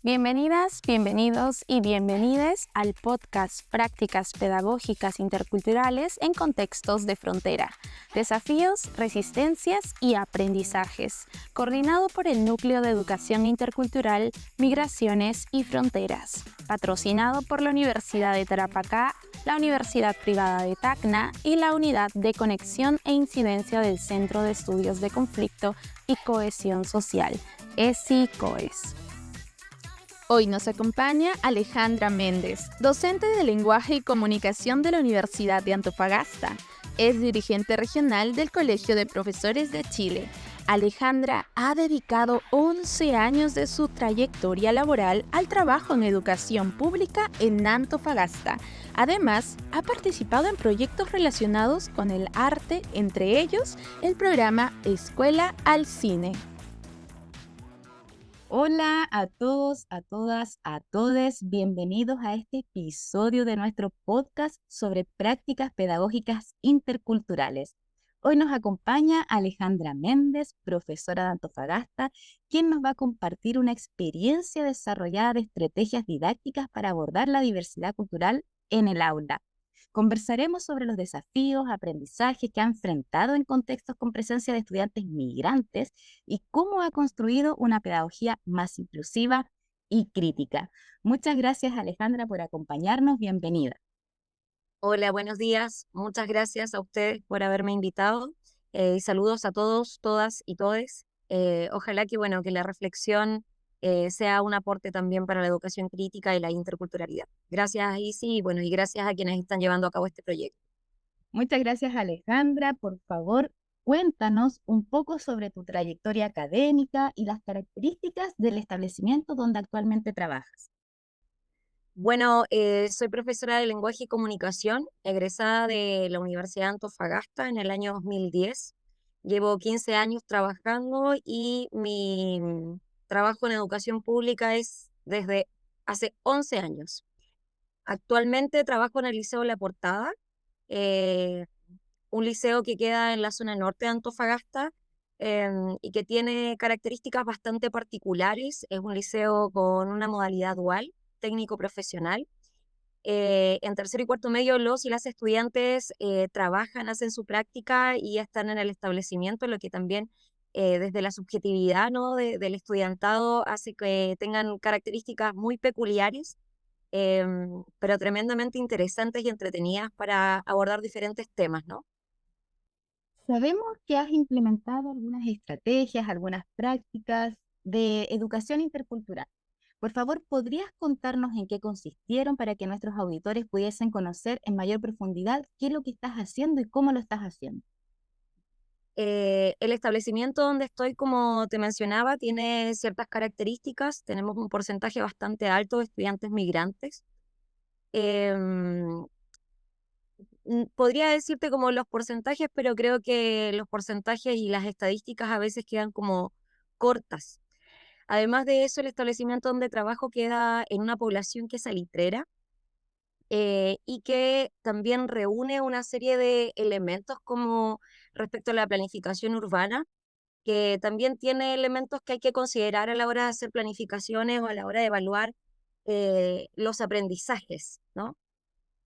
Bienvenidas, bienvenidos y bienvenides al podcast Prácticas Pedagógicas Interculturales en Contextos de Frontera, Desafíos, Resistencias y Aprendizajes, coordinado por el Núcleo de Educación Intercultural, Migraciones y Fronteras, patrocinado por la Universidad de Tarapacá, la Universidad Privada de Tacna y la Unidad de Conexión e Incidencia del Centro de Estudios de Conflicto y Cohesión Social, ESI-COES. Hoy nos acompaña Alejandra Méndez, docente de Lenguaje y Comunicación de la Universidad de Antofagasta. Es dirigente regional del Colegio de Profesores de Chile. Alejandra ha dedicado 11 años de su trayectoria laboral al trabajo en educación pública en Antofagasta. Además, ha participado en proyectos relacionados con el arte, entre ellos el programa Escuela al Cine. Hola a todos, a todas, a todes. Bienvenidos a este episodio de nuestro podcast sobre prácticas pedagógicas interculturales. Hoy nos acompaña Alejandra Méndez, profesora de Antofagasta, quien nos va a compartir una experiencia desarrollada de estrategias didácticas para abordar la diversidad cultural en el aula. Conversaremos sobre los desafíos, aprendizajes que ha enfrentado en contextos con presencia de estudiantes migrantes y cómo ha construido una pedagogía más inclusiva y crítica. Muchas gracias, Alejandra, por acompañarnos. Bienvenida. Hola, buenos días. Muchas gracias a ustedes por haberme invitado. Y saludos a todos, todas y todes. Ojalá que la reflexión sea un aporte también para la educación crítica y la interculturalidad. Gracias, Isi, y gracias a quienes están llevando a cabo este proyecto. Muchas gracias, Alejandra. Por favor, cuéntanos un poco sobre tu trayectoria académica y las características del establecimiento donde actualmente trabajas. Soy profesora de lenguaje y comunicación, egresada de la Universidad de Antofagasta en el año 2010. Llevo 15 años trabajando y mi trabajo en educación pública es desde hace 11 años. Actualmente trabajo en el Liceo La Portada, eh, un liceo que queda en la zona norte de Antofagasta y que tiene características bastante particulares. Es un liceo con una modalidad dual, técnico-profesional. En tercero y cuarto medio, los y las estudiantes trabajan, hacen su práctica y están en el establecimiento, lo que también desde la subjetividad, ¿no?, del estudiantado hace que tengan características muy peculiares, pero tremendamente interesantes y entretenidas para abordar diferentes temas, ¿no? Sabemos que has implementado algunas estrategias, algunas prácticas de educación intercultural. Por favor, ¿podrías contarnos en qué consistieron para que nuestros auditores pudiesen conocer en mayor profundidad qué es lo que estás haciendo y cómo lo estás haciendo? El establecimiento donde estoy, como te mencionaba, tiene ciertas características. Tenemos un porcentaje bastante alto de estudiantes migrantes. Em, Podría decirte como los porcentajes, pero creo que los porcentajes y las estadísticas a veces quedan como cortas. Además de eso, el establecimiento donde trabajo queda en una población que es salitrera, y que también reúne una serie de elementos como respecto a la planificación urbana, que también tiene elementos que hay que considerar a la hora de hacer planificaciones o a la hora de evaluar los aprendizajes, ¿no?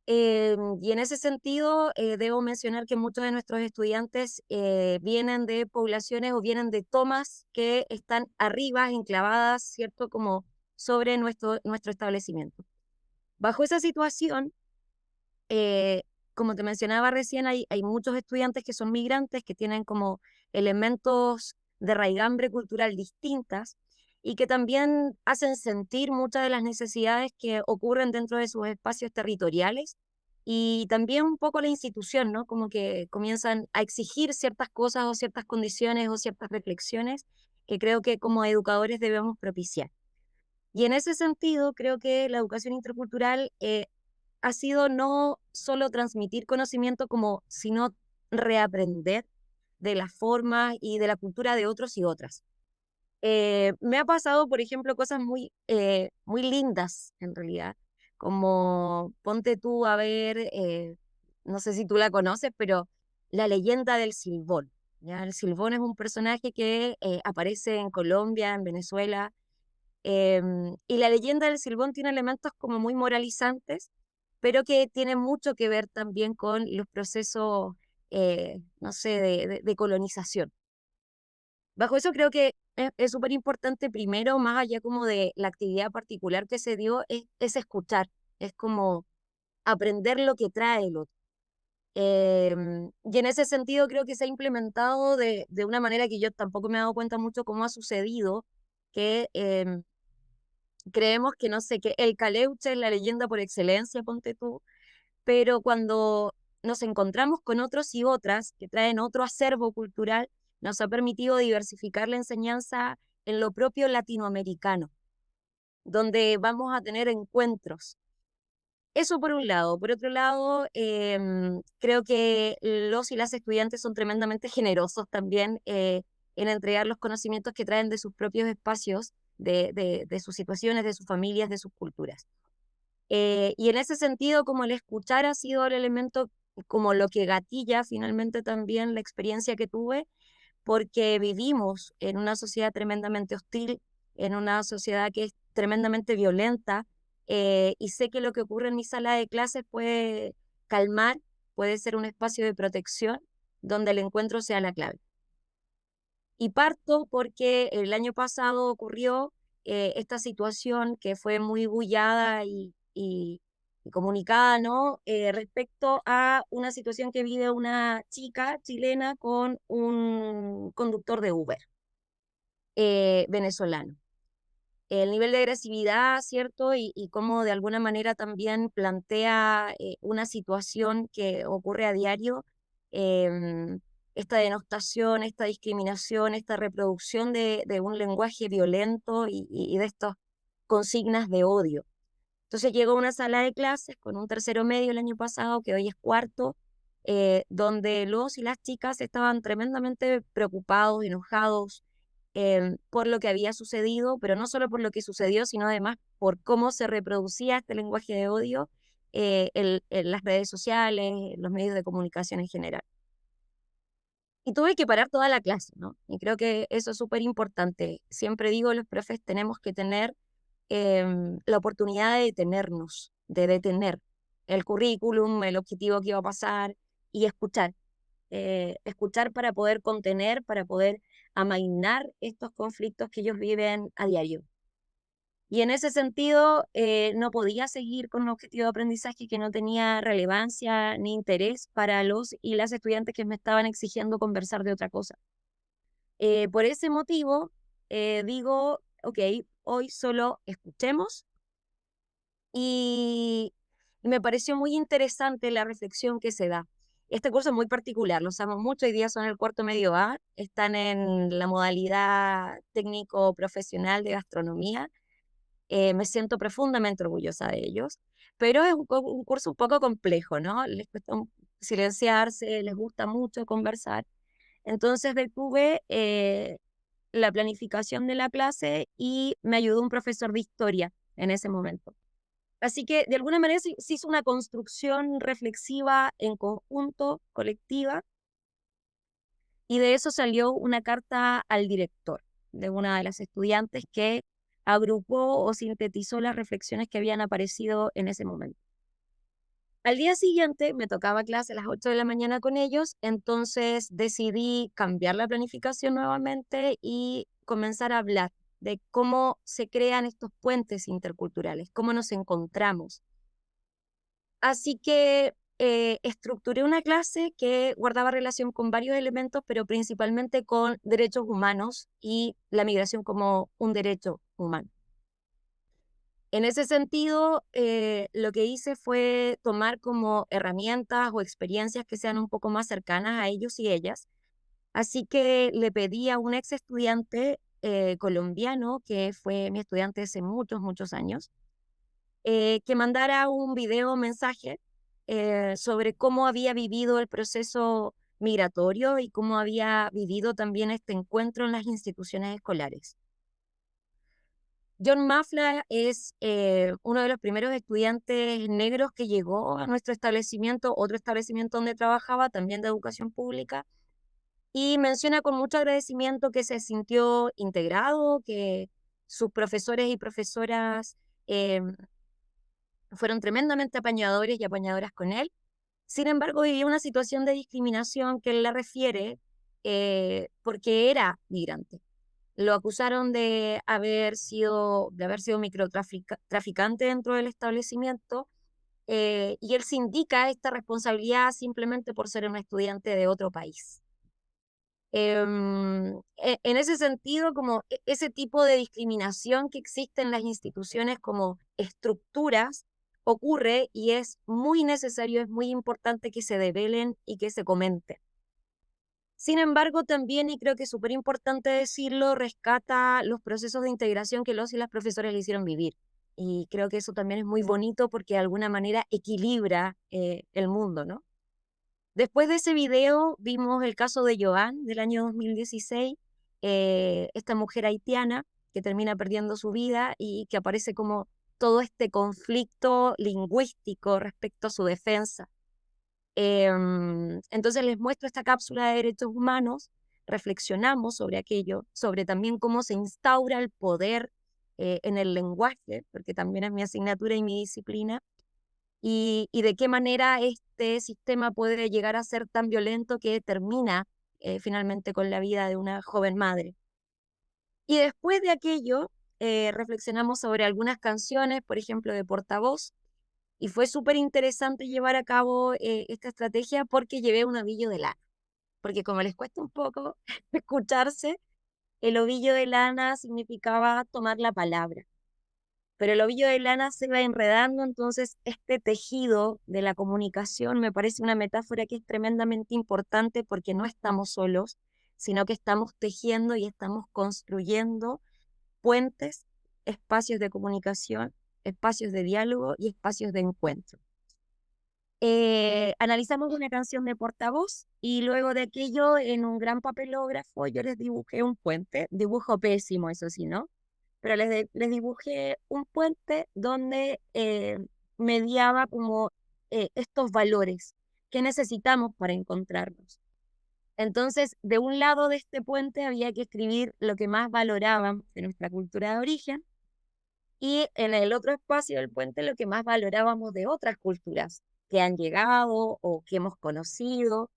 Y en ese sentido, debo mencionar que muchos de nuestros estudiantes vienen de poblaciones o vienen de tomas que están arriba, enclavadas, ¿cierto?, como sobre nuestro establecimiento. Bajo esa situación, eh, como te mencionaba recién, hay muchos estudiantes que son migrantes, que tienen como elementos de raigambre cultural distintas y que también hacen sentir muchas de las necesidades que ocurren dentro de sus espacios territoriales y también un poco la institución, ¿no? Como que comienzan a exigir ciertas cosas o ciertas condiciones o ciertas reflexiones que creo que como educadores debemos propiciar. Y en ese sentido, creo que la educación intercultural ha sido no solo transmitir conocimiento como, sino reaprender de las formas y de la cultura de otros y otras. Me ha pasado, por ejemplo, cosas muy lindas en realidad, como ponte tú a ver, no sé si tú la conoces, pero la leyenda del Silbón. ¿Ya? El Silbón es un personaje que aparece en Colombia, en Venezuela, Y la leyenda del Silbón tiene elementos como muy moralizantes, pero que tienen mucho que ver también con los procesos, no sé, de colonización. Bajo eso creo que es súper importante, primero, más allá como de la actividad particular que se dio, es escuchar, es como aprender lo que trae el otro. Y en ese sentido creo que se ha implementado de una manera que yo tampoco me he dado cuenta mucho cómo ha sucedido, que creemos que, no sé, que el Caleuche es la leyenda por excelencia, ponte tú, pero cuando nos encontramos con otros y otras que traen otro acervo cultural, nos ha permitido diversificar la enseñanza en lo propio latinoamericano, donde vamos a tener encuentros. Eso por un lado. Por otro lado, creo que los y las estudiantes son tremendamente generosos también en entregar los conocimientos que traen de sus propios espacios, de sus situaciones, de sus familias, de sus culturas. Y en ese sentido, como el escuchar ha sido el elemento, como lo que gatilla finalmente también la experiencia que tuve, porque vivimos en una sociedad tremendamente hostil, en una sociedad que es tremendamente violenta, y sé que lo que ocurre en mi sala de clases puede calmar, puede ser un espacio de protección donde el encuentro sea la clave. Y parto porque el año pasado ocurrió esta situación que fue muy bullada y comunicada, ¿no? Respecto a una situación que vive una chica chilena con un conductor de Uber venezolano. El nivel de agresividad, ¿cierto? Y cómo de alguna manera también plantea una situación que ocurre a diario, em, esta denostación, esta discriminación, esta reproducción de un lenguaje violento y de estas consignas de odio. Entonces llegó a una sala de clases con un tercero medio el año pasado, que hoy es cuarto, donde los y las chicas estaban tremendamente preocupados, enojados por lo que había sucedido, pero no solo por lo que sucedió, sino además por cómo se reproducía este lenguaje de odio en las redes sociales, en los medios de comunicación en general. Y tuve que parar toda la clase, ¿no? Y creo que eso es súper importante. Siempre digo, los profes tenemos que tener la oportunidad de detenernos, de detener el currículum, el objetivo que iba a pasar y escuchar. Escuchar para poder contener, para poder amainar estos conflictos que ellos viven a diario. Y en ese sentido, no podía seguir con un objetivo de aprendizaje que no tenía relevancia ni interés para los y las estudiantes que me estaban exigiendo conversar de otra cosa. Por ese motivo, digo, ok, hoy solo escuchemos y me pareció muy interesante la reflexión que se da. Este curso es muy particular, los amo mucho, hoy día son el cuarto medio A, están en la modalidad técnico-profesional de gastronomía, me siento profundamente orgullosa de ellos, pero es un curso un poco complejo, ¿no? Les cuesta silenciarse, les gusta mucho conversar, entonces detuve la planificación de la clase y me ayudó un profesor de historia en ese momento. Así que de alguna manera se hizo una construcción reflexiva en conjunto, colectiva, y de eso salió una carta al director de una de las estudiantes que agrupó o sintetizó las reflexiones que habían aparecido en ese momento. Al día siguiente me tocaba clase a las 8 de la mañana con ellos, entonces decidí cambiar la planificación nuevamente y comenzar a hablar de cómo se crean estos puentes interculturales, cómo nos encontramos. Así que estructuré una clase que guardaba relación con varios elementos, pero principalmente con derechos humanos y la migración como un derecho humano. En ese sentido, lo que hice fue tomar como herramientas o experiencias que sean un poco más cercanas a ellos y ellas. Así que le pedí a un ex estudiante colombiano, que fue mi estudiante hace muchos, muchos años, que mandara un video mensaje sobre cómo había vivido el proceso migratorio y cómo había vivido también este encuentro en las instituciones escolares. John Mafla es uno de los primeros estudiantes negros que llegó a nuestro establecimiento, otro establecimiento donde trabajaba, también de educación pública, y menciona con mucho agradecimiento que se sintió integrado, que sus profesores y profesoras fueron tremendamente apañadores y apañadoras con él. Sin embargo, vivía una situación de discriminación que él la refiere porque era migrante. Lo acusaron de haber sido microtraficante dentro del establecimiento, y él se indica esta responsabilidad simplemente por ser un estudiante de otro país. En ese sentido, como ese tipo de discriminación que existe en las instituciones como estructuras ocurre y es muy necesario, es muy importante que se develen y que se comenten. Sin embargo, también, y creo que es súper importante decirlo, rescata los procesos de integración que los y las profesoras le hicieron vivir. Y creo que eso también es muy bonito porque de alguna manera equilibra el mundo, ¿no? Después de ese video vimos el caso de Joan del año 2016, esta mujer haitiana que termina perdiendo su vida y que aparece como todo este conflicto lingüístico respecto a su defensa. Entonces les muestro esta cápsula de derechos humanos, reflexionamos sobre aquello, sobre también cómo se instaura el poder en el lenguaje, porque también es mi asignatura y mi disciplina, y de qué manera este sistema puede llegar a ser tan violento que termina finalmente con la vida de una joven madre. Y después de aquello, reflexionamos sobre algunas canciones, por ejemplo, de Portavoz, y fue súper interesante llevar a cabo esta estrategia porque llevé un ovillo de lana, porque como les cuesta un poco escucharse, el ovillo de lana significaba tomar la palabra. Pero el ovillo de lana se va enredando, entonces este tejido de la comunicación me parece una metáfora que es tremendamente importante porque no estamos solos, sino que estamos tejiendo y estamos construyendo puentes, espacios de comunicación, espacios de diálogo y espacios de encuentro. Analizamos una canción de Portavoz y luego de aquello en un gran papelógrafo yo les dibujé un puente, dibujo pésimo eso sí, ¿no? Pero les dibujé un puente donde mediaba como estos valores que necesitamos para encontrarnos. Entonces, de un lado de este puente había que escribir lo que más valoraban de nuestra cultura de origen y en el otro espacio del puente lo que más valorábamos de otras culturas que han llegado o que hemos conocido.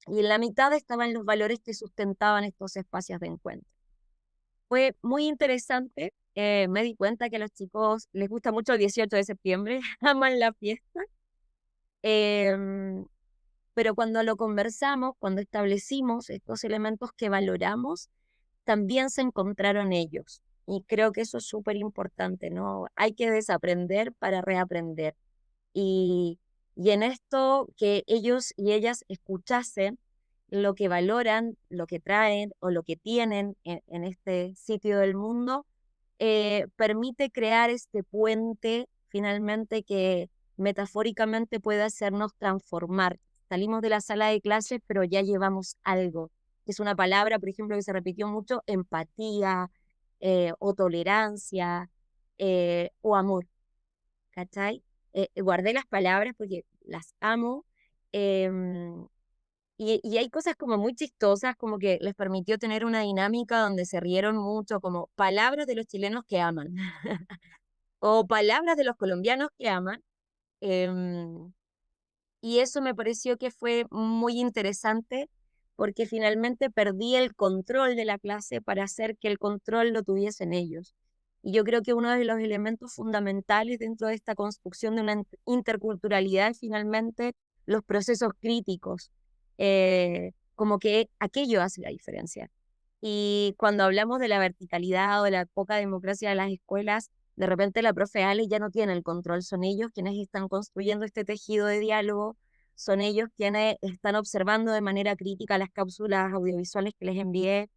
Y en la mitad estaban los valores que sustentaban estos espacios de encuentro. Fue muy interesante. Me di cuenta que a los chicos les gusta mucho el 18 de septiembre, aman la fiesta. Em, pero cuando lo conversamos, cuando establecimos estos elementos que valoramos, también se encontraron ellos. Y creo que eso es súper importante, ¿no? Hay que desaprender para reaprender. Y, y en esto que ellos y ellas escuchasen lo que valoran, lo que traen o lo que tienen en este sitio del mundo, permite crear este puente finalmente que metafóricamente puede hacernos transformar. Salimos de la sala de clases, pero ya llevamos algo. Es una palabra, por ejemplo, que se repitió mucho: empatía, o tolerancia, o amor. ¿Cachai? Guardé las palabras porque las amo. em, y hay cosas como muy chistosas, como que les permitió tener una dinámica donde se rieron mucho, como palabras de los chilenos que aman, o palabras de los colombianos que aman. em, y eso me pareció que fue muy interesante porque finalmente perdí el control de la clase para hacer que el control lo tuviesen ellos. Y yo creo que uno de los elementos fundamentales dentro de esta construcción de una interculturalidad es finalmente los procesos críticos, como que aquello hace la diferencia. Y cuando hablamos de la verticalidad o de la poca democracia de las escuelas, de repente la profe Ale ya no tiene el control, son ellos quienes están construyendo este tejido de diálogo, son ellos quienes están observando de manera crítica las cápsulas audiovisuales que les envié,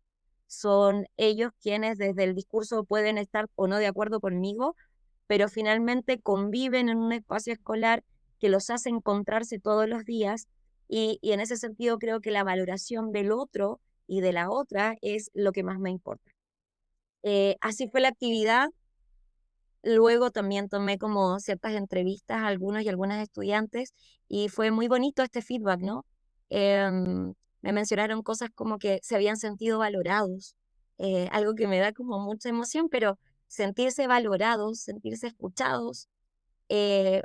son ellos quienes desde el discurso pueden estar o no de acuerdo conmigo, pero finalmente conviven en un espacio escolar que los hace encontrarse todos los días y en ese sentido creo que la valoración del otro y de la otra es lo que más me importa. Así fue la actividad. Luego también tomé como ciertas entrevistas a algunos y algunas estudiantes y fue muy bonito este feedback, ¿no? Me mencionaron cosas como que se habían sentido valorados, algo que me da como mucha emoción, pero sentirse valorados, sentirse escuchados.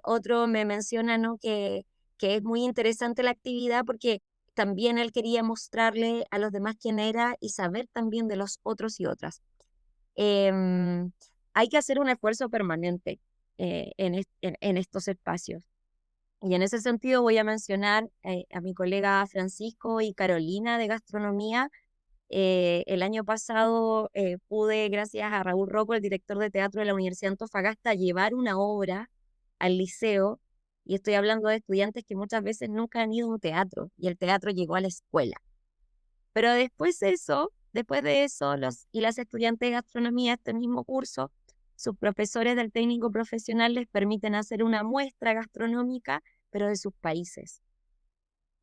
Otro me menciona, ¿no? que es muy interesante la actividad porque también él quería mostrarle a los demás quién era y saber también de los otros y otras. Em, Hay que hacer un esfuerzo permanente en estos espacios. Y en ese sentido voy a mencionar a mi colega Francisco y Carolina de gastronomía. El año pasado pude, gracias a Raúl Rocco, el director de teatro de la Universidad de Antofagasta, llevar una obra al liceo, y estoy hablando de estudiantes que muchas veces nunca han ido a un teatro, y el teatro llegó a la escuela. Pero después de eso, los y las estudiantes de gastronomía, este mismo curso, sus profesores del técnico profesional les permiten hacer una muestra gastronómica, pero de sus países.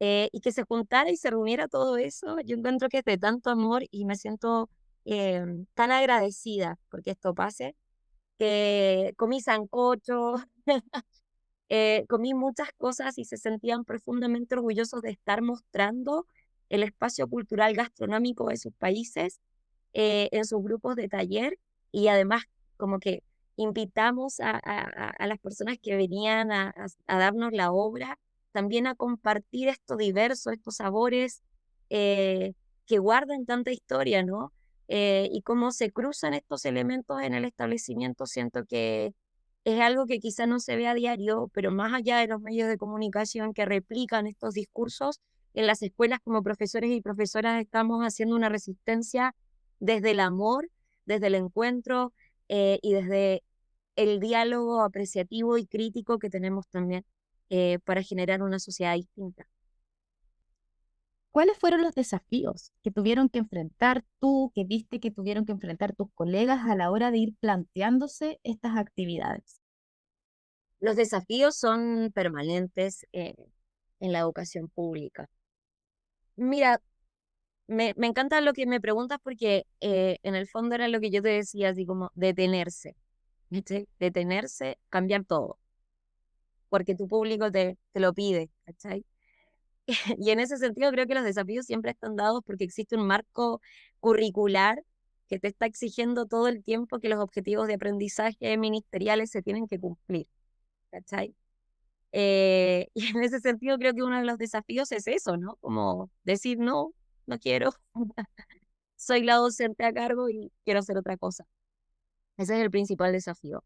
Y que se juntara y se reuniera todo eso, yo encuentro que es de tanto amor y me siento tan agradecida porque esto pase, que comí sancocho, comí muchas cosas y se sentían profundamente orgullosos de estar mostrando el espacio cultural gastronómico de sus países en sus grupos de taller, y además como que invitamos a las personas que venían a darnos la obra también a compartir esto diverso, estos sabores que guardan tanta historia, ¿no? Y cómo se cruzan estos elementos en el establecimiento, siento que es algo que quizá no se ve a diario, pero más allá de los medios de comunicación que replican estos discursos, en las escuelas como profesores y profesoras estamos haciendo una resistencia desde el amor, desde el encuentro y desde el diálogo apreciativo y crítico que tenemos también para generar una sociedad distinta. ¿Cuáles fueron los desafíos que tuvieron que enfrentar tú, que viste que tuvieron que enfrentar tus colegas a la hora de ir planteándose estas actividades? Los desafíos son permanentes en la educación pública. Mira, me encanta lo que me preguntas porque en el fondo era lo que yo te decía, así como detenerse, ¿cachai? Detenerse, cambiar todo, porque tu público te lo pide, ¿cachai? Y en ese sentido creo que los desafíos siempre están dados porque existe un marco curricular que te está exigiendo todo el tiempo que los objetivos de aprendizaje ministeriales se tienen que cumplir, ¿cachai? Y en ese sentido creo que uno de los desafíos es eso, ¿no? Como decir, no, no quiero, soy la docente a cargo y quiero hacer otra cosa. Ese es el principal desafío.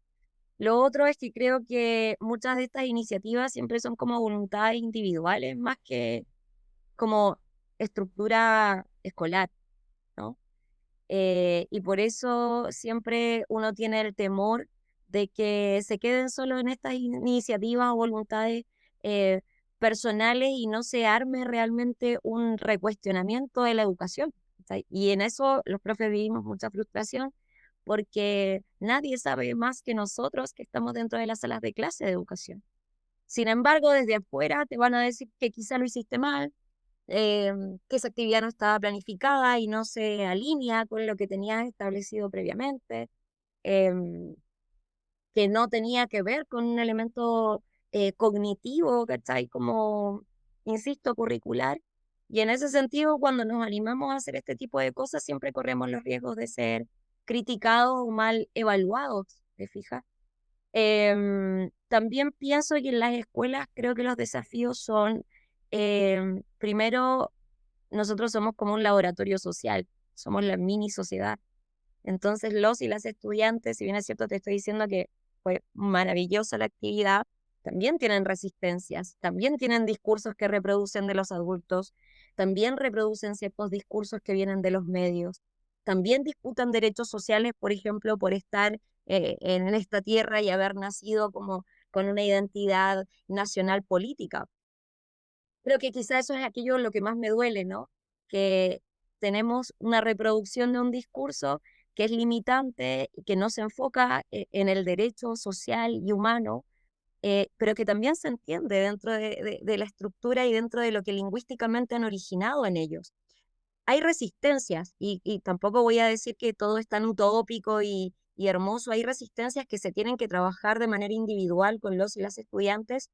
Lo otro es que creo que muchas de estas iniciativas siempre son como voluntades individuales más que como estructura escolar, ¿no? Y por eso siempre uno tiene el temor de que se queden solo en estas iniciativas o voluntades eh, personales y no se arme realmente un recuestionamiento de la educación. ¿Cachai? Y en eso los profes vivimos mucha frustración porque nadie sabe más que nosotros que estamos dentro de las salas de clase de educación. Sin embargo, desde afuera te van a decir que quizá lo hiciste mal, que esa actividad no estaba planificada y no se alinea con lo que tenías establecido previamente, em, que no tenía que ver con un elemento cognitivo, ¿cachai? Como, insisto, curricular. Y en ese sentido, cuando nos animamos a hacer este tipo de cosas, siempre corremos los riesgos de ser criticados o mal evaluados, ¿te fijas? También pienso que en las escuelas creo que los desafíos son, primero, nosotros somos como un laboratorio social, somos la mini sociedad. Entonces los y las estudiantes, si bien es cierto, te estoy diciendo que fue maravillosa la actividad, también tienen resistencias, también tienen discursos que reproducen de los adultos, también reproducen ciertos discursos que vienen de los medios, también disputan derechos sociales, por ejemplo, por estar en esta tierra y haber nacido como con una identidad nacional política. Creo que quizá eso es aquello lo que más me duele, ¿no? Que tenemos una reproducción de un discurso que es limitante y que no se enfoca en el derecho social y humano, pero que también se entiende dentro de la estructura y dentro de lo que lingüísticamente han originado en ellos. Hay resistencias y tampoco voy a decir que todo es tan utópico y hermoso. Hay resistencias que se tienen que trabajar de manera individual con los y las estudiantes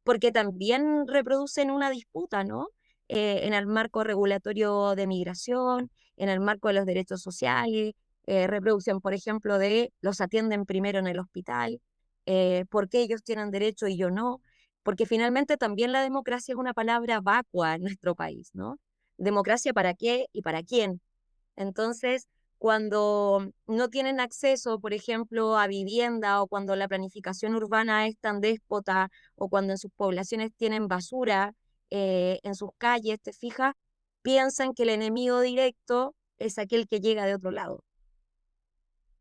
porque también reproducen una disputa, ¿no? en el marco regulatorio de migración, en el marco de los derechos sociales, reproducción, por ejemplo, de los atienden primero en el hospital, por qué ellos tienen derecho y yo no, porque finalmente también la democracia es una palabra vacua en nuestro país, ¿no? Democracia para qué y para quién. Entonces, cuando no tienen acceso, por ejemplo, a vivienda o cuando la planificación urbana es tan déspota o cuando en sus poblaciones tienen basura en sus calles, te fijas, piensan que el enemigo directo es aquel que llega de otro lado.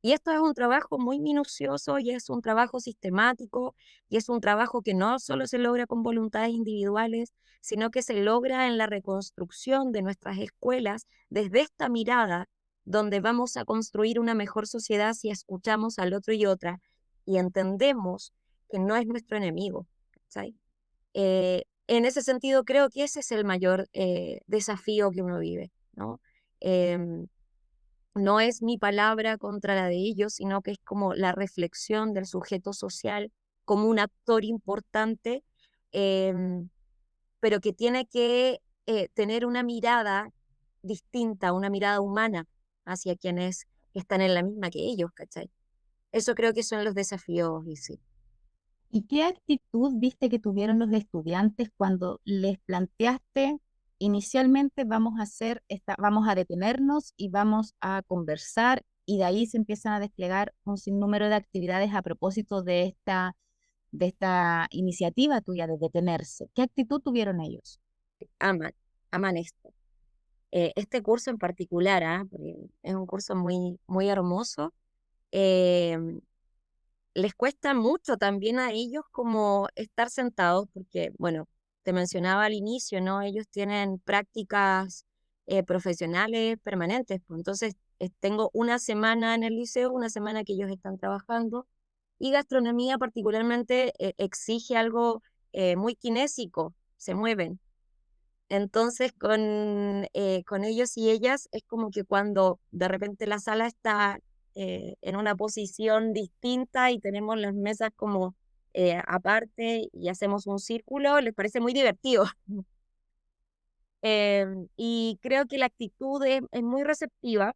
Y esto es un trabajo muy minucioso y es un trabajo sistemático y es un trabajo que no solo se logra con voluntades individuales, sino que se logra en la reconstrucción de nuestras escuelas desde esta mirada donde vamos a construir una mejor sociedad si escuchamos al otro y otra y entendemos que no es nuestro enemigo. ¿Cachai? En ese sentido, creo que ese es el mayor desafío que uno vive, ¿no? Em, no es mi palabra contra la de ellos, sino que es como la reflexión del sujeto social como un actor importante, em, pero que tiene que tener una mirada distinta, una mirada humana hacia quienes están en la misma que ellos, ¿cachai? Eso creo que son los desafíos, y sí. ¿Y qué actitud viste que tuvieron los estudiantes cuando les planteaste inicialmente vamos a hacer vamos a detenernos y vamos a conversar y de ahí se empiezan a desplegar un sinnúmero de actividades a propósito de esta iniciativa tuya de detenerse? ¿Qué actitud tuvieron ellos? Aman, aman esto. Este curso en particular, porque es un curso muy, muy hermoso, em, les cuesta mucho también a ellos como estar sentados, porque, bueno, te mencionaba al inicio, ¿no? Ellos tienen prácticas profesionales permanentes, pues entonces tengo una semana en el liceo, una semana que ellos están trabajando, y gastronomía particularmente exige algo muy kinésico, se mueven. Entonces, con ellos y ellas es como que cuando de repente la sala está en una posición distinta y tenemos las mesas como aparte y hacemos un círculo, les parece muy divertido. Y creo que la actitud es muy receptiva.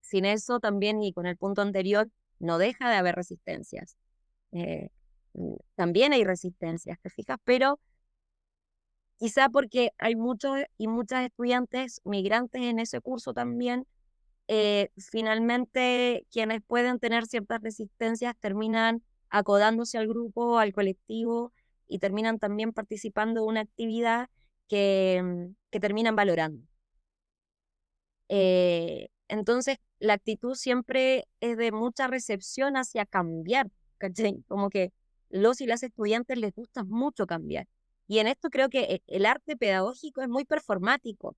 Sin eso también, y con el punto anterior, no deja de haber resistencias. Eh, También hay resistencias, ¿te fijas? Pero quizá porque hay muchos y muchas estudiantes migrantes en ese curso también, finalmente quienes pueden tener ciertas resistencias terminan acodándose al grupo, al colectivo y terminan también participando de una actividad que terminan valorando. Entonces, la actitud siempre es de mucha recepción hacia cambiar, ¿cachai? Como que los y las estudiantes les gusta mucho cambiar. Y en esto creo que el arte pedagógico es muy performático.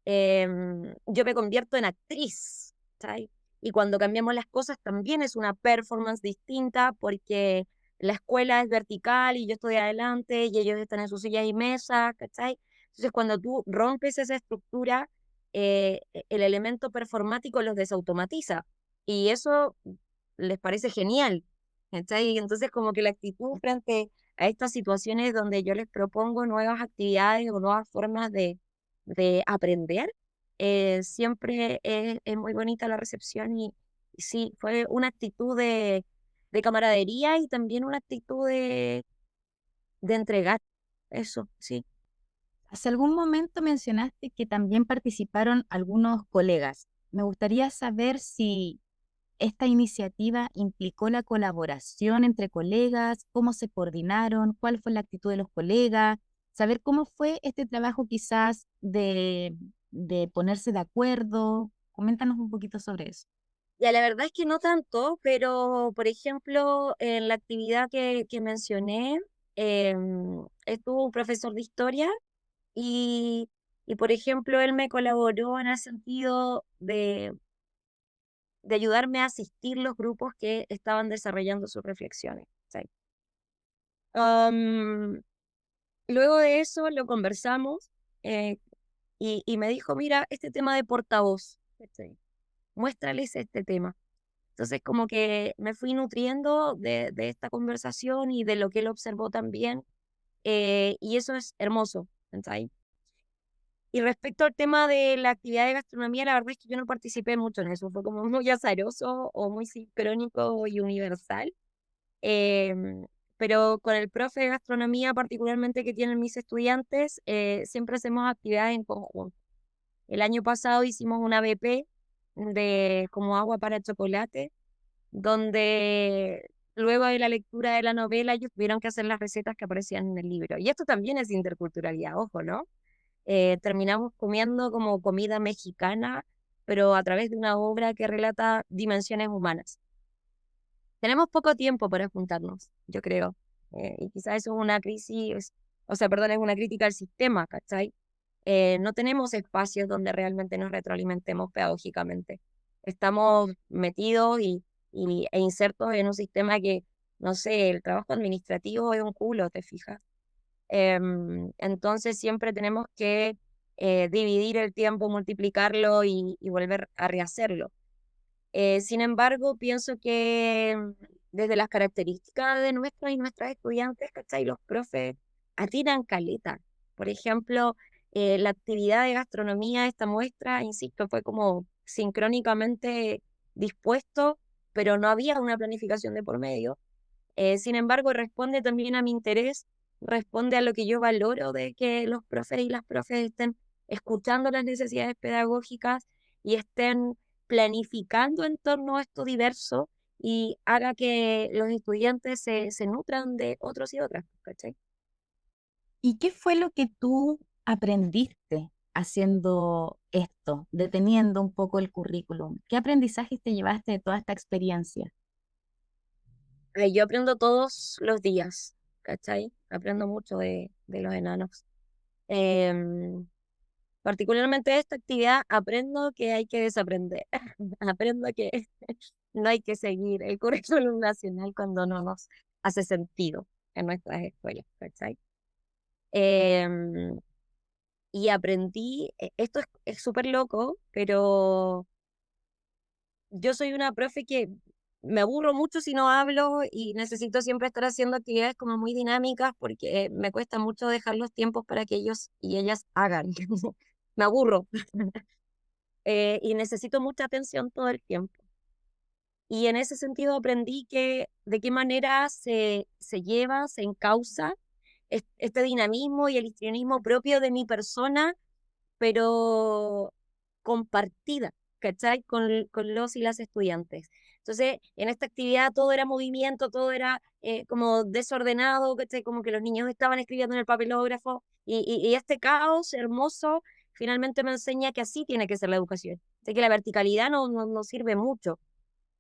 Yo me convierto en actriz, ¿cachai? Y cuando cambiamos las cosas también es una performance distinta porque la escuela es vertical y yo estoy adelante y ellos están en sus sillas y mesas, ¿cachai? Entonces cuando tú rompes esa estructura, el elemento performático los desautomatiza y eso les parece genial, ¿cachai? Y entonces como que la actitud frente a estas situaciones donde yo les propongo nuevas actividades o nuevas formas de aprender, siempre es muy bonita la recepción y sí, fue una actitud de camaradería y también una actitud de entregar, eso, sí. Hace algún momento mencionaste que también participaron algunos colegas. Me gustaría saber si esta iniciativa implicó la colaboración entre colegas, cómo se coordinaron, cuál fue la actitud de los colegas, saber cómo fue este trabajo quizás de ponerse de acuerdo. Coméntanos un poquito sobre eso. Ya, la verdad es que no tanto, pero por ejemplo, en la actividad que mencioné, estuvo un profesor de historia y, por ejemplo, él me colaboró en el sentido de ayudarme a asistir los grupos que estaban desarrollando sus reflexiones. ¿Sí? Am, Luego de eso lo conversamos eh, y me dijo, mira, este tema de portavoz, ¿cachai? Muéstrales este tema. Entonces, como que me fui nutriendo de esta conversación y de lo que él observó también, y eso es hermoso, ¿cachai? Y respecto al tema de la actividad de gastronomía, la verdad es que yo no participé mucho en eso, fue como muy azaroso o muy sincrónico y universal. Em, pero con el profe de gastronomía particularmente que tienen mis estudiantes, siempre hacemos actividades en conjunto. El año pasado hicimos una BP de como agua para chocolate, donde luego de la lectura de la novela ellos tuvieron que hacer las recetas que aparecían en el libro. Y esto también es interculturalidad, ojo, ¿no? Terminamos comiendo como comida mexicana, pero a través de una obra que relata dimensiones humanas. Tenemos poco tiempo para juntarnos, yo creo. Y quizás eso es una crisis, o sea, perdón, es una crítica al sistema, ¿cachai? No tenemos espacios donde realmente nos retroalimentemos pedagógicamente. Estamos metidos e insertos en un sistema que, no sé, el trabajo administrativo es un culo, ¿te fijas? Entonces siempre tenemos que dividir el tiempo, multiplicarlo y volver a rehacerlo. Sin embargo, pienso que desde las características de nuestros y nuestras estudiantes, ¿cachai? Los profes atinan caleta. Por ejemplo, la actividad de gastronomía, esta muestra, insisto, fue como sincrónicamente dispuesto, pero no había una planificación de por medio. Sin embargo, responde también a mi interés, responde a lo que yo valoro de que los profes y las profes estén escuchando las necesidades pedagógicas y estén planificando en torno a esto diverso y haga que los estudiantes se nutran de otros y otras, ¿cachai? ¿Y qué fue lo que tú aprendiste haciendo esto, deteniendo un poco el currículum? ¿Qué aprendizajes te llevaste de toda esta experiencia? Ay, yo aprendo todos los días, ¿cachai? Aprendo mucho de los enanos. Em, Particularmente de esta actividad, aprendo que hay que desaprender. Aprendo que no hay que seguir el currículum nacional cuando no nos hace sentido en nuestras escuelas, ¿cachai? Em, y aprendí, esto es súper loco, pero yo soy una profe que me aburro mucho si no hablo y necesito siempre estar haciendo actividades como muy dinámicas porque me cuesta mucho dejar los tiempos para que ellos y ellas hagan. Me aburro. Y necesito mucha atención todo el tiempo. Y en ese sentido aprendí que de qué manera se lleva, se encausa este dinamismo y el histrionismo propio de mi persona, pero compartida, ¿cachai? Con los y las estudiantes. Entonces, en esta actividad todo era movimiento, todo era como desordenado, ¿cachai? Como que los niños estaban escribiendo en el papelógrafo y este caos hermoso finalmente me enseña que así tiene que ser la educación. Sé que la verticalidad no sirve mucho,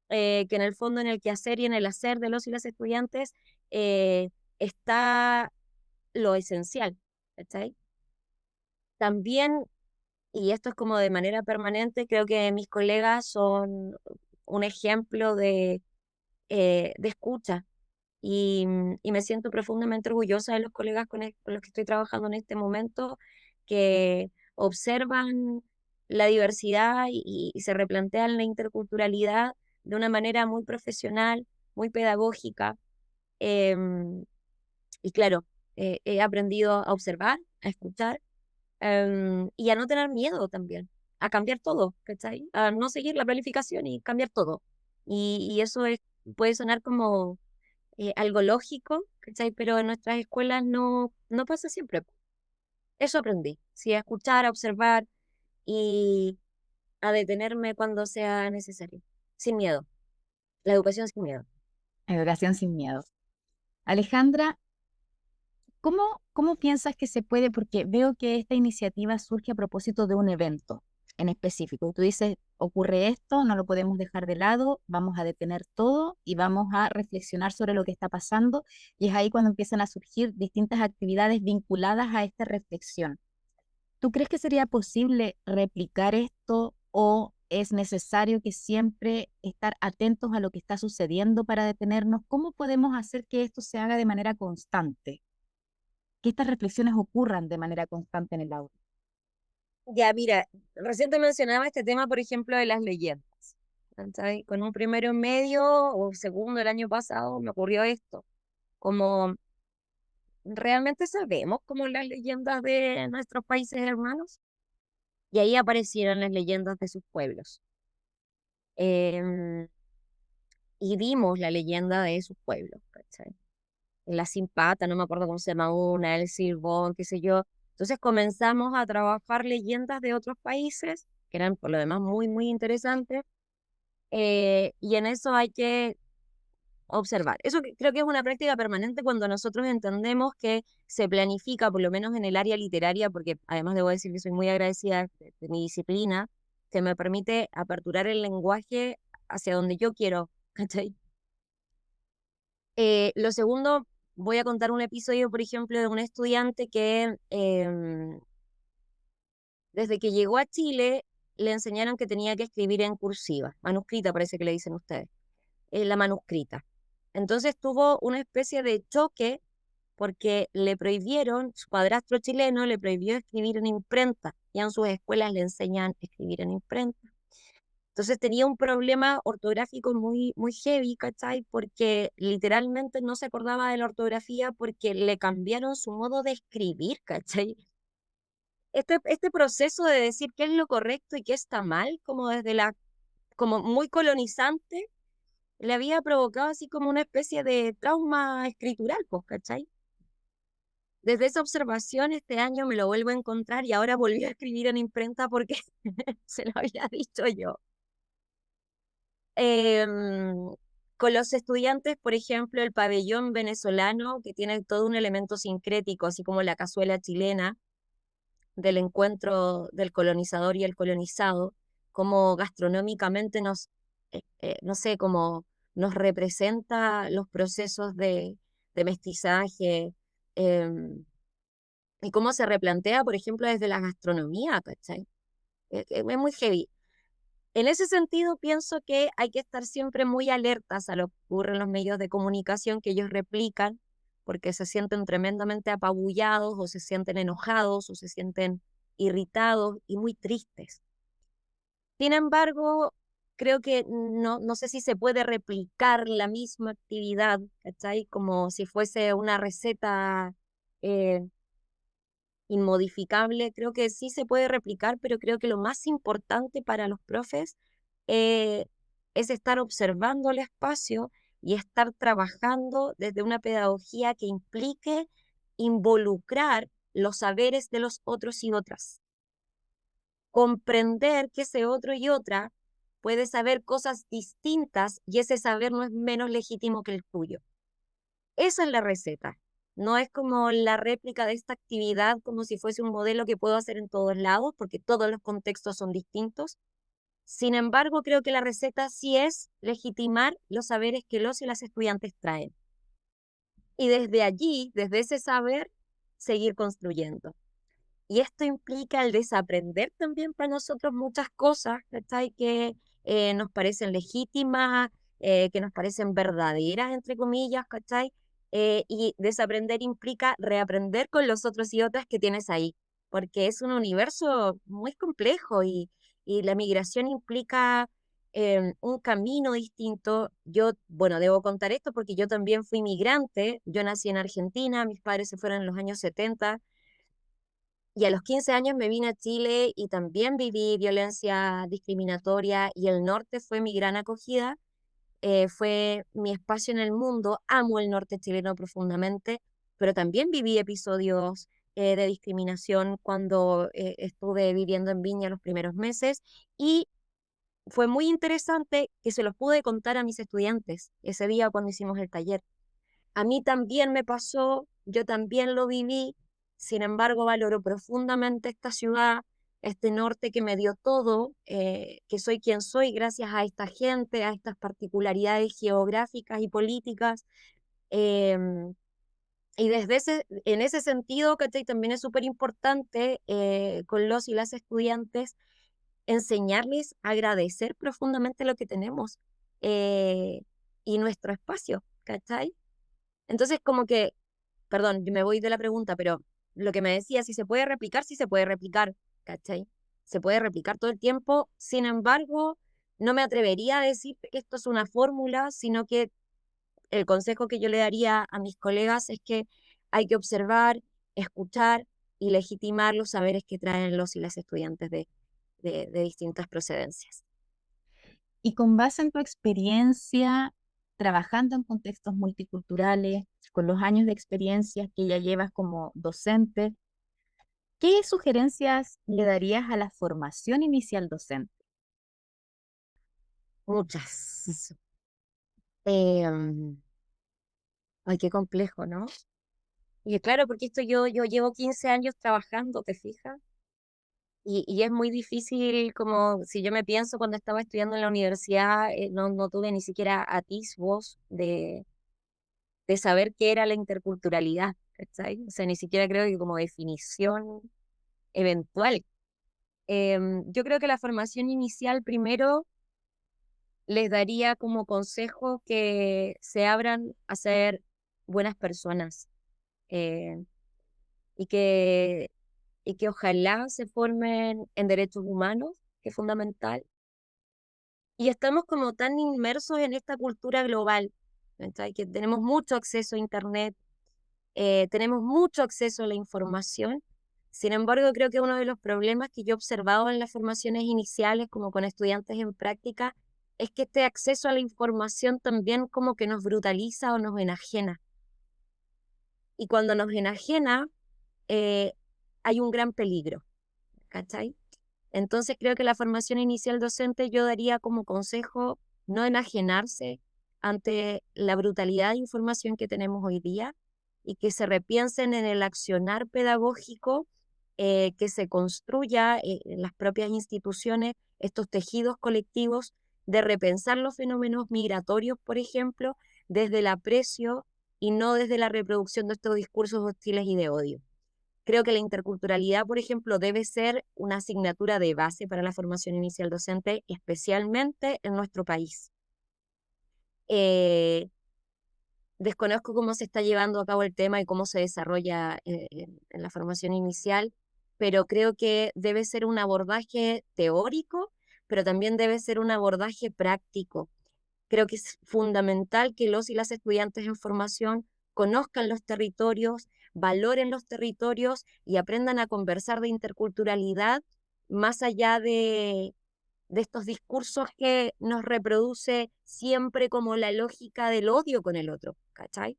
que en el fondo en el quehacer y en el hacer de los y las estudiantes está lo esencial, ¿cachai? También, y esto es como de manera permanente, creo que mis colegas son un ejemplo de escucha y me siento profundamente orgullosa de los colegas con los que estoy trabajando en este momento, que observan la diversidad y se replantean la interculturalidad de una manera muy profesional, muy pedagógica. em, y claro, he aprendido a observar, a escuchar y a no tener miedo también, a cambiar todo, ¿cachai? A no seguir la planificación y cambiar todo. Y eso puede sonar como algo lógico, ¿cachai? Pero en nuestras escuelas no pasa siempre. Eso aprendí, sí, a escuchar, a observar y a detenerme cuando sea necesario, sin miedo. La educación sin miedo. Educación sin miedo. Alejandra, ¿cómo piensas que se puede? Porque veo que esta iniciativa surge a propósito de un evento en específico. Y tú dices, ocurre esto, no lo podemos dejar de lado, vamos a detener todo y vamos a reflexionar sobre lo que está pasando. Y es ahí cuando empiezan a surgir distintas actividades vinculadas a esta reflexión. ¿Tú crees que sería posible replicar esto o es necesario que siempre estar atentos a lo que está sucediendo para detenernos? ¿Cómo podemos hacer que esto se haga de manera constante? Que estas reflexiones ocurran de manera constante en el aula. Ya, mira, recién te mencionaba este tema, por ejemplo, de las leyendas. ¿Cachai? Con un primero medio o segundo el año pasado me ocurrió esto. Como ¿realmente sabemos como las leyendas de nuestros países hermanos? Y ahí aparecieron las leyendas de sus pueblos. Em, y vimos la leyenda de sus pueblos, ¿cachai? La Simpata, no me acuerdo cómo se llama una, el Silbón, qué sé yo. Entonces comenzamos a trabajar leyendas de otros países, que eran por lo demás muy, muy interesantes, y en eso hay que observar. Eso creo que es una práctica permanente cuando nosotros entendemos que se planifica, por lo menos en el área literaria, porque además debo decir que soy muy agradecida de mi disciplina, que me permite aperturar el lenguaje hacia donde yo quiero, ¿cachai? Lo segundo, voy a contar un episodio, por ejemplo, de un estudiante que desde que llegó a Chile le enseñaron que tenía que escribir en cursiva, manuscrita parece que le dicen ustedes, la manuscrita. Entonces tuvo una especie de choque porque le prohibieron, su padrastro chileno le prohibió escribir en imprenta, ya en sus escuelas le enseñan a escribir en imprenta. Entonces tenía un problema ortográfico muy, muy heavy, ¿cachai? Porque literalmente no se acordaba de la ortografía porque le cambiaron su modo de escribir, ¿cachai? Este proceso de decir qué es lo correcto y qué está mal, como desde como muy colonizante, le había provocado así como una especie de trauma escritural, pues, ¿cachai? Desde esa observación este año me lo vuelvo a encontrar y ahora volví a escribir en imprenta porque se lo había dicho yo. Em, con los estudiantes, por ejemplo, el pabellón venezolano, que tiene todo un elemento sincrético, así como la cazuela chilena, del encuentro del colonizador y el colonizado, como gastronómicamente no sé, como nos representa los procesos de mestizaje, y cómo se replantea, por ejemplo, desde la gastronomía, ¿cachai? Es muy heavy. En ese sentido, pienso que hay que estar siempre muy alertas a lo que ocurre en los medios de comunicación que ellos replican, porque se sienten tremendamente apabullados o se sienten enojados o se sienten irritados y muy tristes. Sin embargo, creo que no sé si se puede replicar la misma actividad, ¿cachai? Como si fuese una receta eh, inmodificable, creo que sí se puede replicar, pero creo que lo más importante para los profes eh, es estar observando el espacio y estar trabajando desde una pedagogía que implique involucrar los saberes de los otros y otras. Comprender que ese otro y otra puede saber cosas distintas y ese saber no es menos legítimo que el tuyo. Esa es la receta. No es como la réplica de esta actividad como si fuese un modelo que puedo hacer en todos lados, porque todos los contextos son distintos. Sin embargo, creo que la receta sí es legitimar los saberes que los y las estudiantes traen. Y desde allí, desde ese saber, seguir construyendo. Y esto implica el desaprender también para nosotros muchas cosas, ¿cachai? Que nos parecen legítimas, que nos parecen verdaderas, entre comillas, ¿cachai? Y desaprender implica reaprender con los otros y otras que tienes ahí, porque es un universo muy complejo y la migración implica un camino distinto. Yo, bueno, debo contar esto porque yo también fui migrante, yo nací en Argentina, mis padres se fueron en los años 70 y a los 15 años me vine a Chile y también viví violencia discriminatoria y el norte fue mi gran acogida, fue mi espacio en el mundo, amo el norte chileno profundamente, pero también viví episodios de discriminación cuando estuve viviendo en Viña los primeros meses y fue muy interesante que se los pude contar a mis estudiantes ese día cuando hicimos el taller. A mí también me pasó, yo también lo viví, sin embargo valoro profundamente esta ciudad, este norte que me dio todo, que soy quien soy gracias a esta gente, a estas particularidades geográficas y políticas. em, y en ese sentido, ¿cachai? También es súper importante con los y las estudiantes enseñarles a agradecer profundamente lo que tenemos eh, y nuestro espacio, ¿cachai? Entonces, como que perdón, yo me voy de la pregunta, pero lo que me decía, si se puede replicar, sí se puede replicar, ¿cachai? Se puede replicar todo el tiempo, sin embargo, no me atrevería a decir que esto es una fórmula, sino que el consejo que yo le daría a mis colegas es que Hay que observar, escuchar y legitimar los saberes que traen los y las estudiantes de distintas procedencias. Y con base en tu experiencia trabajando en contextos multiculturales, con los años de experiencia que ya llevas como docente, ¿qué sugerencias le darías a la formación inicial docente? Muchas. Ay, qué complejo, ¿no? Y claro, porque esto yo llevo 15 años trabajando, ¿te fijas? Y es muy difícil, como si yo me pienso cuando estaba estudiando en la universidad, no tuve ni siquiera atisbos de saber qué era la interculturalidad, ¿cachai? O sea, ni siquiera creo que como definición eventual. Yo creo que la formación inicial primero les daría como consejo que se abran a ser buenas personas, eh, y que, y que ojalá se formen en derechos humanos, que es fundamental. Y estamos como tan inmersos en esta cultura global, ¿cachai? Que tenemos mucho acceso a Internet, tenemos mucho acceso a la información. Sin embargo, creo que uno de los problemas que yo he observado en las formaciones iniciales, como con estudiantes en práctica, es que este acceso a la información también como que nos brutaliza o nos enajena. Y cuando nos enajena, eh, hay un gran peligro, ¿cachai? Entonces creo que la formación inicial docente yo daría como consejo no enajenarse ante la brutalidad de información que tenemos hoy día y que se repiensen en el accionar pedagógico, que se construya en las propias instituciones estos tejidos colectivos de repensar los fenómenos migratorios, por ejemplo, desde el aprecio y no desde la reproducción de estos discursos hostiles y de odio. Creo que la interculturalidad, por ejemplo, debe ser una asignatura de base para la formación inicial docente, especialmente en nuestro país. Eh, Desconozco cómo se está llevando a cabo el tema y cómo se desarrolla en la formación inicial, pero creo que debe ser un abordaje teórico, pero también debe ser un abordaje práctico. Creo que es fundamental que los y las estudiantes en formación conozcan los territorios, valoren los territorios y aprendan a conversar de interculturalidad más allá de estos discursos que nos reproduce siempre como la lógica del odio con el otro, ¿cachai?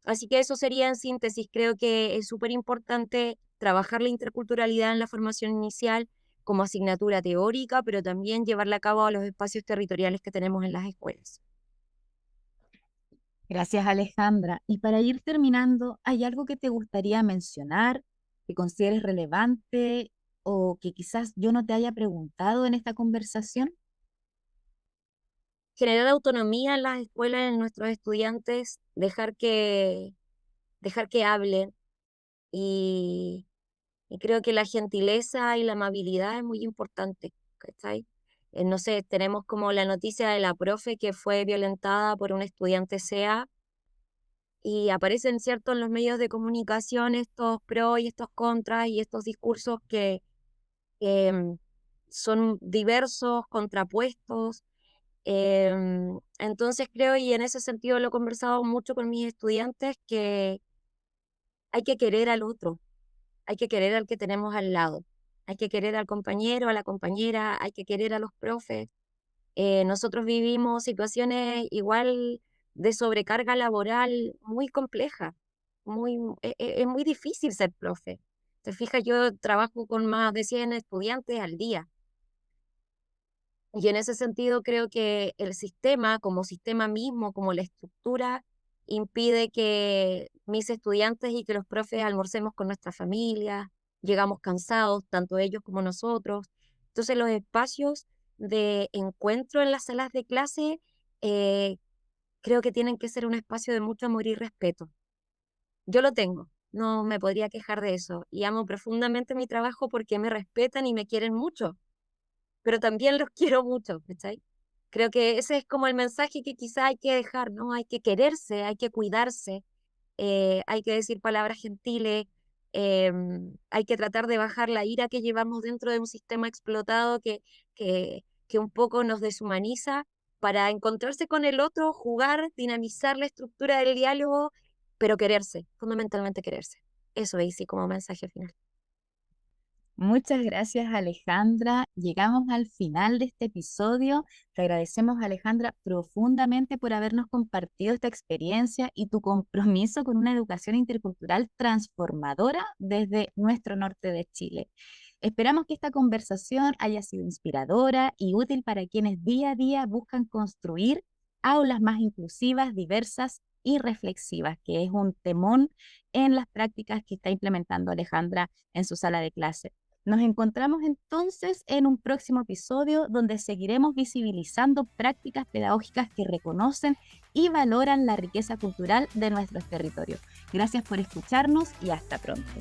Así que eso sería en síntesis. Creo que es súper importante trabajar la interculturalidad en la formación inicial como asignatura teórica, pero también llevarla a cabo a los espacios territoriales que tenemos en las escuelas. Gracias, Alejandra. Y para ir terminando, ¿hay algo que te gustaría mencionar, que consideres relevante o que quizás yo no te haya preguntado en esta conversación? Generar autonomía en las escuelas, en nuestros estudiantes, dejar que hablen y, y creo que la gentileza y la amabilidad es muy importante, ¿cachai? No sé, tenemos como la noticia de la profe que fue violentada por un estudiante SEA y aparecen, ¿cierto?, en los medios de comunicación estos pros y estos contras y estos discursos que son diversos, contrapuestos. Entonces creo, y en ese sentido lo he conversado mucho con mis estudiantes, que hay que querer al otro, hay que querer al que tenemos al lado, hay que querer al compañero, a la compañera, hay que querer a los profes. Nosotros vivimos situaciones igual de sobrecarga laboral muy compleja, es muy difícil ser profe. Te fijas, yo trabajo con más de 100 estudiantes al día. Y en ese sentido creo que el sistema, como sistema mismo, como la estructura, impide que mis estudiantes y que los profes almorcemos con nuestras familias, llegamos cansados, tanto ellos como nosotros. Entonces los espacios de encuentro en las salas de clase eh, creo que tienen que ser un espacio de mucho amor y respeto. Yo lo tengo, no me podría quejar de eso. Y amo profundamente mi trabajo porque me respetan y me quieren mucho, pero también los quiero mucho, ¿cachai? Creo que ese es como el mensaje que quizá hay que dejar, ¿no? Hay que quererse, hay que cuidarse, hay que decir palabras gentiles, hay que tratar de bajar la ira que llevamos dentro de un sistema explotado que un poco nos deshumaniza para encontrarse con el otro, jugar, dinamizar la estructura del diálogo pero quererse, fundamentalmente quererse. Eso es, sí, como mensaje final. Muchas gracias, Alejandra. Llegamos al final de este episodio. Te agradecemos, Alejandra, profundamente por habernos compartido esta experiencia y tu compromiso con una educación intercultural transformadora desde nuestro norte de Chile. Esperamos que esta conversación haya sido inspiradora y útil para quienes día a día buscan construir aulas más inclusivas, diversas y reflexivas, que es un temón en las prácticas que está implementando Alejandra en su sala de clase. Nos encontramos entonces en un próximo episodio donde seguiremos visibilizando prácticas pedagógicas que reconocen y valoran la riqueza cultural de nuestros territorios. Gracias por escucharnos y hasta pronto.